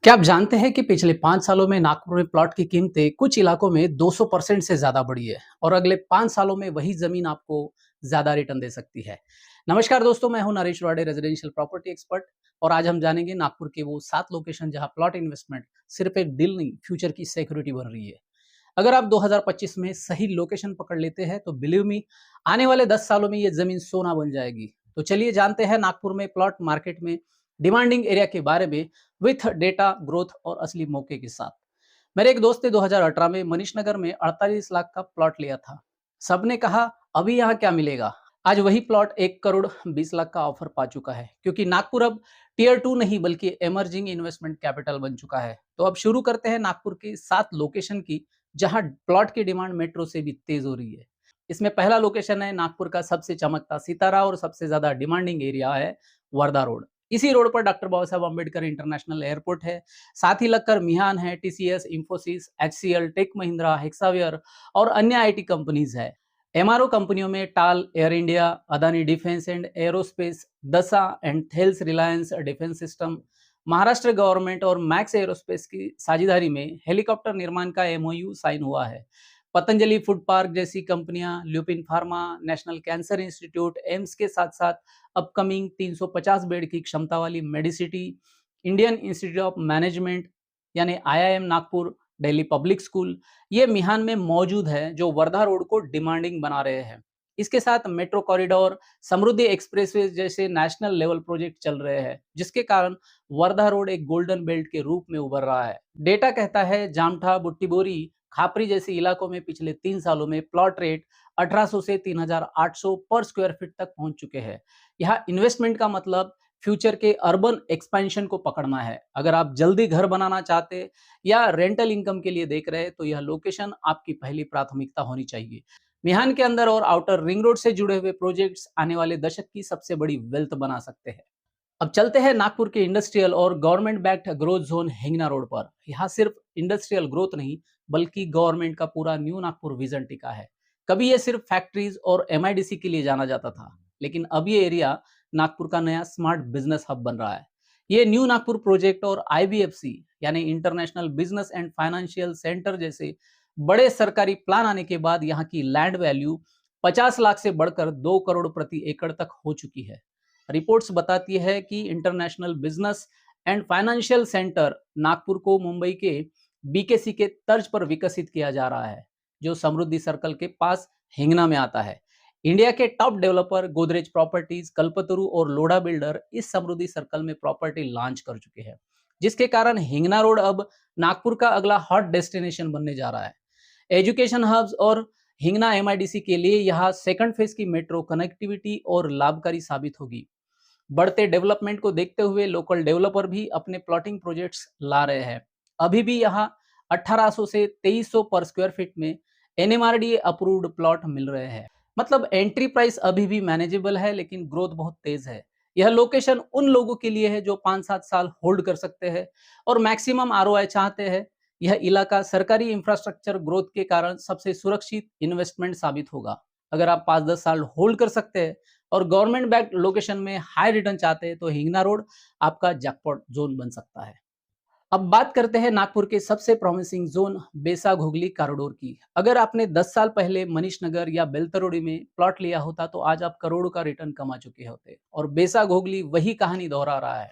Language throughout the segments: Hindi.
क्या आप जानते हैं कि पिछले 5 सालों में नागपुर में प्लॉट की कीमतें कुछ इलाकों में 200% से ज़्यादा बढ़ी है और अगले 5 सालों में वही ज़मीन आपको ज़्यादा रिटर्न दे सकती है। नमस्कार दोस्तों, मैं हूं नरेश वाडे, रेजिडेंशियल प्रॉपर्टी एक्सपर्ट। और आज हम जानेंगे नागपुर के वो 7 लोकेशन जहां प्लॉट इन्वेस्टमेंट सिर्फ एक डील नहीं, फ्यूचर की सिक्योरिटी बन रही है। अगर आप 2025 में सही लोकेशन पकड़ लेते हैं तो बिलीव मी, आने वाले 10 सालों में ये ज़मीन सोना बन जाएगी। तो चलिए जानते हैं नागपुर में प्लॉट मार्केट में डिमांडिंग एरिया के बारे में विथ डेटा, ग्रोथ और असली मौके के साथ। मेरे एक दोस्त ने 2018 में मनीष नगर में 48 लाख का प्लॉट लिया था। सबने कहा अभी यहाँ क्या मिलेगा। आज वही प्लॉट 1 करोड़ 20 लाख का ऑफर पा चुका है, क्योंकि नागपुर अब टीयर 2 नहीं बल्कि एमर्जिंग इन्वेस्टमेंट कैपिटल बन चुका है। तो अब शुरू करते हैं नागपुर की 7 लोकेशन की, जहां प्लॉट की डिमांड मेट्रो से भी तेज हो रही है। इसमें पहला लोकेशन है नागपुर का सबसे चमकता सितारा और सबसे ज्यादा डिमांडिंग एरिया है वर्धा रोड। इसी रोड पर डॉक्टर बाबा साहब अम्बेडकर इंटरनेशनल एयरपोर्ट है। साथ ही लगकर मिहान है, TCS, Infosys, HCL, Tech Mahindra, Hexaware और अन्य आईटी कंपनीज है। एमआरओ कंपनियों में TAL, Air India, Adani defence and aerospace, Dassault and Thales, Reliance defence system, Maharashtra government और मैक्स एरोस्पेस की साझेदारी में हेलीकॉप्टर निर्माण का एमओयू साइन हुआ है। पतंजलि फूड पार्क जैसी कंपनियां, Lupin pharma, national cancer institute, AIIMS के साथ साथ अपकमिंग 350 बेड की क्षमता वाली medicity, Indian institute of management यानी IIM Nagpur, Delhi public school, ये मिहान में मौजूद है, जो वर्धा रोड को डिमांडिंग बना रहे हैं। इसके साथ मेट्रो कॉरिडोर, समृद्धि एक्सप्रेसवे जैसे नेशनल लेवल प्रोजेक्ट चल रहे हैं, जिसके कारण वर्धा रोड एक गोल्डन बेल्ट के रूप में उभर रहा है। डेटा कहता है जामठा, बुट्टीबोरी, खापरी जैसे इलाकों में पिछले 3 सालों में प्लॉट रेट 1800 से 3800 पर स्क्वायर फीट तक पहुंच चुके हैं। यहाँ इन्वेस्टमेंट का मतलब फ्यूचर के अर्बन एक्सपेंशन को पकड़ना है। अगर आप जल्दी घर बनाना चाहते या रेंटल इनकम के लिए देख रहे हैं, तो यह लोकेशन आपकी पहली प्राथमिकता होनी चाहिए। मिहान के अंदर और आउटर रिंग रोड से जुड़े हुए प्रोजेक्ट्स आने वाले दशक की सबसे बड़ी वेल्थ बना सकते हैं। अब चलते हैं नागपुर के इंडस्ट्रियल और government backed growth zone Hingna road पर। यहाँ सिर्फ इंडस्ट्रियल ग्रोथ नहीं, बल्कि गवर्नमेंट का पूरा न्यू नागपुर विजन टिका है। कभी ये सिर्फ फैक्ट्रीज और एमआईडीसी के लिए जाना जाता था, लेकिन अब ये एरिया नागपुर का नया स्मार्ट बिजनेस हब बन रहा है। ये न्यू नागपुर प्रोजेक्ट और आईबीएफसी यानी international business and financial centre जैसे बड़े सरकारी प्लान आने के बाद यहाँ की लैंड वैल्यू 50 लाख से बढ़कर 2 करोड़ प्रति एकड़ तक हो चुकी है। रिपोर्ट्स बताती है कि international business and financial centre Nagpur को मुंबई के बीकेसी के तर्ज पर विकसित किया जा रहा है, जो समृद्धि सर्कल के पास हिंगना में आता है। इंडिया के टॉप डेवलपर गोदरेज प्रॉपर्टीज, कल्पतरु और लोढ़ा बिल्डर इस समृद्धि सर्कल में प्रॉपर्टी लॉन्च कर चुके हैं, जिसके कारण हिंगना रोड अब नागपुर का अगला हॉट डेस्टिनेशन बनने जा रहा है। एजुकेशन हब्स और हिंगना एमआईडीसी के लिए यहाँ सेकंड फेज की मेट्रो कनेक्टिविटी और लाभकारी साबित होगी। बढ़ते डेवलपमेंट को देखते हुए लोकल डेवलपर भी अपने प्लॉटिंग प्रोजेक्ट्स ला रहे हैं। अभी भी यहाँ 1800 से 2300 पर स्क्वायर फीट में एनएमआरडीए अप्रूव्ड प्लॉट मिल रहे हैं। मतलब एंट्री प्राइस अभी भी मैनेजेबल है, लेकिन ग्रोथ बहुत तेज है। यह लोकेशन उन लोगों के लिए है जो 5-7 साल होल्ड कर सकते हैं और मैक्सिमम आरओआई चाहते हैं। यह इलाका सरकारी इंफ्रास्ट्रक्चर ग्रोथ के कारण सबसे सुरक्षित इन्वेस्टमेंट साबित होगा। अगर आप 5-10 साल होल्ड कर सकते हैं और गवर्नमेंट बैक्ड लोकेशन में हाई रिटर्न चाहते हैं, तो हिंगना रोड आपका जैकपॉट जोन बन सकता है। अब बात करते हैं नागपुर के सबसे प्रॉमिसिंग जोन बेसा घोगली कॉरिडोर की। अगर आपने 10 साल पहले मनीष नगर या बेलतरोड़ी में प्लॉट लिया होता, तो आज आप करोड़ों का रिटर्न कमा चुके होते। और बेसा घोगली वही कहानी दोहरा रहा है।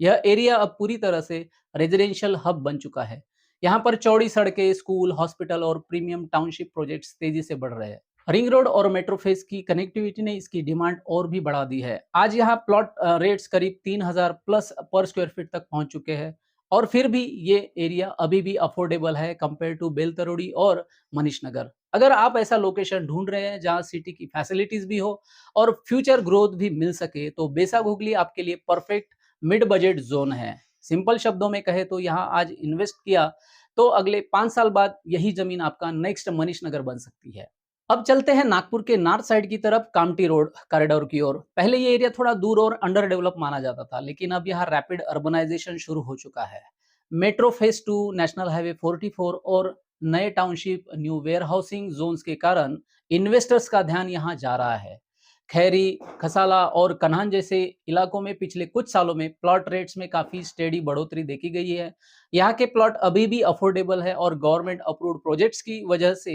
यह एरिया अब पूरी तरह से रेजिडेंशियल हब बन चुका है। यहाँ पर चौड़ी सड़कें, स्कूल, हॉस्पिटल और प्रीमियम टाउनशिप प्रोजेक्ट्स तेजी से बढ़ रहे हैं। रिंग रोड और मेट्रो फेज की कनेक्टिविटी ने इसकी डिमांड और भी बढ़ा दी है। आज यहाँ प्लॉट रेट्स करीब 3000 प्लस पर स्क्वायर फीट तक पहुंच चुके हैं। और फिर भी ये एरिया अभी भी अफोर्डेबल है कंपेयर टू बेलतरोड़ी और मनीष नगर। अगर आप ऐसा लोकेशन ढूंढ रहे हैं जहां सिटी की फैसिलिटीज भी हो और फ्यूचर ग्रोथ भी मिल सके, तो बेसा घोगली आपके लिए परफेक्ट मिड बजट जोन है। सिंपल शब्दों में कहे तो यहाँ आज इन्वेस्ट किया तो अगले 5 साल बाद यही जमीन आपका नेक्स्ट मनीष नगर बन सकती है। अब चलते हैं नागपुर के नॉर्थ साइड की तरफ, कामटी रोड कॉरिडोर की ओर। पहले ये एरिया थोड़ा दूर और अंडर डेवलप माना जाता था, लेकिन अब यहाँ रैपिड अर्बनाइजेशन शुरू हो चुका है। मेट्रो फेज 2, नेशनल हाईवे 44 और नए township, new warehousing zones के कारण इन्वेस्टर्स का ध्यान यहाँ जा रहा है। खैरी, खसाला और कन्हान जैसे इलाकों में पिछले कुछ सालों में प्लॉट रेट्स में काफ़ी स्टेडी बढ़ोतरी देखी गई है। यहाँ के प्लॉट अभी भी अफोर्डेबल है और गवर्नमेंट अप्रूव्ड प्रोजेक्ट्स की वजह से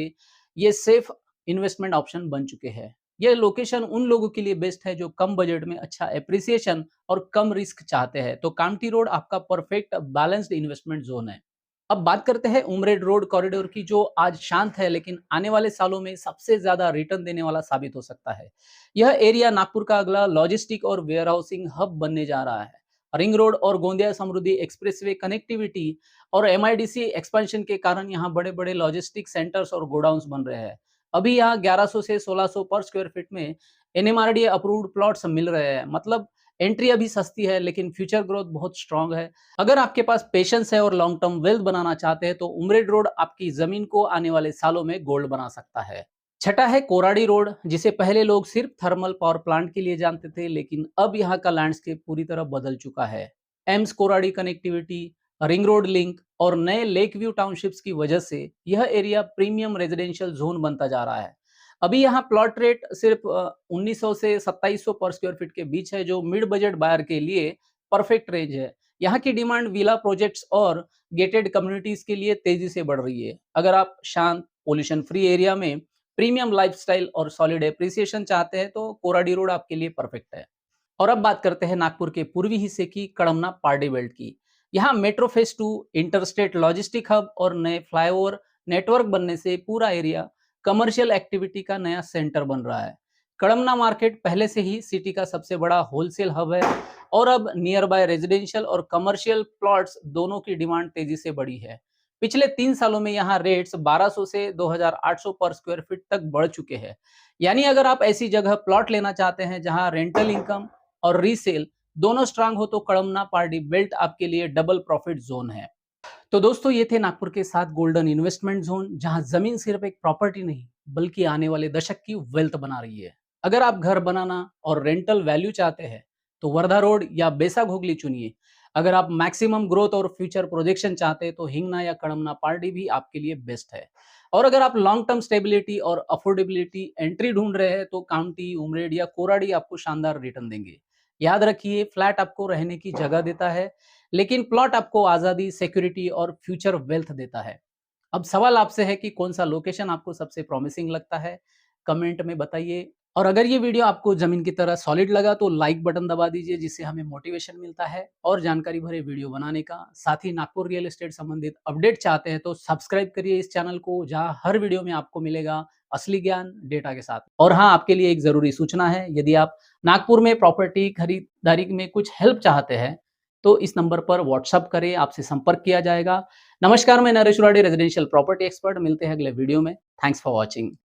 ये सेफ इन्वेस्टमेंट ऑप्शन बन चुके हैं। ये लोकेशन उन लोगों के लिए बेस्ट है जो कम बजट में अच्छा एप्रिसिएशन और कम रिस्क चाहते हैं। तो कामठी रोड आपका परफेक्ट बैलेंस्ड इन्वेस्टमेंट जोन है। अब बात करते हैं उमरेड रोड कॉरिडोर की, जो आज शांत है लेकिन आने वाले सालों में सबसे ज्यादा रिटर्न देने वाला साबित हो सकता है। यह एरिया नागपुर का अगला लॉजिस्टिक और वेयरहाउसिंग हब बनने जा रहा है। रिंग रोड और गोंदिया समृद्धि एक्सप्रेसवे कनेक्टिविटी और एमआईडीसी एक्सपेंशन के कारण यहाँ बड़े बड़े लॉजिस्टिक सेंटर्स और गोडाउन्स बन रहे हैं। अभी यहाँ 1100 से 1600 पर स्क्वायर फीट में एनएमआरडीए अप्रूव्ड प्लॉट्स मिल रहे हैं। मतलब एंट्री अभी सस्ती है लेकिन फ्यूचर ग्रोथ बहुत स्ट्रांग है। अगर आपके पास पेशेंस है और लॉन्ग टर्म वेल्थ बनाना चाहते हैं तो उमरेड रोड आपकी जमीन को आने वाले सालों में गोल्ड बना सकता है। छठा है कोराडी रोड, जिसे पहले लोग सिर्फ थर्मल पावर प्लांट के लिए जानते थे लेकिन अब यहाँ का लैंडस्केप पूरी तरह बदल चुका है। AIIMS Koradi connectivity, ring road link और नए लेक व्यू टाउनशिप्स की वजह से यह एरिया प्रीमियम रेजिडेंशियल जोन बनता जा रहा है। अभी यहाँ प्लॉट रेट सिर्फ 1900 से 2700 पर स्क्वायर फीट के बीच है, जो मिड बजट बायर के लिए परफेक्ट रेंज है। यहाँ की डिमांड विला प्रोजेक्ट्स और गेटेड कम्युनिटीज के लिए तेजी से बढ़ रही है। अगर आप शांत पोल्यूशन फ्री एरिया में प्रीमियम लाइफस्टाइल और सॉलिड एप्रिसिएशन चाहते हैं तो कोराडी रोड आपके लिए परफेक्ट है। और अब बात करते हैं नागपुर के पूर्वी हिस्से की, कड़मना पार्डी बेल्ट की। यहाँ metro phase 2, interstate logistic hub और नए फ्लाईओवर नेटवर्क बनने से पूरा एरिया कमर्शियल एक्टिविटी का नया सेंटर बन रहा है। कड़मना मार्केट पहले से ही सिटी का सबसे बड़ा होलसेल हब है और अब नियर बाय रेजिडेंशियल और कमर्शियल प्लॉट्स दोनों की डिमांड तेजी से बढ़ी है। पिछले 3 सालों में यहाँ रेट्स 1200 से 2800 पर स्क्वायर फीट तक बढ़ चुके हैं। यानी अगर आप ऐसी जगह प्लॉट लेना चाहते हैं जहाँ रेंटल इनकम और रीसेल दोनों स्ट्रांग हो तो कड़मना पार्टी बेल्ट आपके लिए डबल प्रॉफिट जोन है। तो दोस्तों, ये थे नागपुर के 7 गोल्डन इन्वेस्टमेंट जोन जहां जमीन सिर्फ एक प्रॉपर्टी नहीं बल्कि आने वाले दशक की वेल्थ बना रही है। अगर आप घर बनाना और रेंटल वैल्यू चाहते हैं तो वर्धा रोड या बेसा घोगली चुनिए। अगर आप मैक्सिमम ग्रोथ और फ्यूचर प्रोजेक्शन चाहते हैं तो हिंगना या कड़मना पार्टी भी आपके लिए बेस्ट है। और अगर आप लॉन्ग टर्म स्टेबिलिटी और अफोर्डेबिलिटी एंट्री ढूंढ रहे हैं तो काउंटी, उमरेड या कोराडी आपको शानदार रिटर्न देंगे। याद रखिए, फ्लैट आपको रहने की जगह देता है लेकिन प्लॉट आपको आजादी, सिक्योरिटी और फ्यूचर वेल्थ देता है। अब सवाल आपसे है कि कौन सा लोकेशन आपको सबसे प्रॉमिसिंग लगता है, कमेंट में बताइए। और अगर ये वीडियो आपको जमीन की तरह सॉलिड लगा तो लाइक बटन दबा दीजिए, जिससे हमें मोटिवेशन मिलता है और जानकारी भरे वीडियो बनाने का। साथ ही नागपुर रियल एस्टेट संबंधित अपडेट चाहते हैं तो सब्सक्राइब करिए इस चैनल को, जहां हर वीडियो में आपको मिलेगा असली ज्ञान डेटा के साथ। और हाँ, आपके लिए एक जरूरी सूचना है, यदि आप नागपुर में प्रॉपर्टी खरीदारी में कुछ हेल्प चाहते हैं तो इस नंबर पर व्हाट्सअप करें, आपसे संपर्क किया जाएगा। नमस्कार, मैं Naresh Urade, residential property expert. मिलते हैं अगले वीडियो में। Thanks for watching.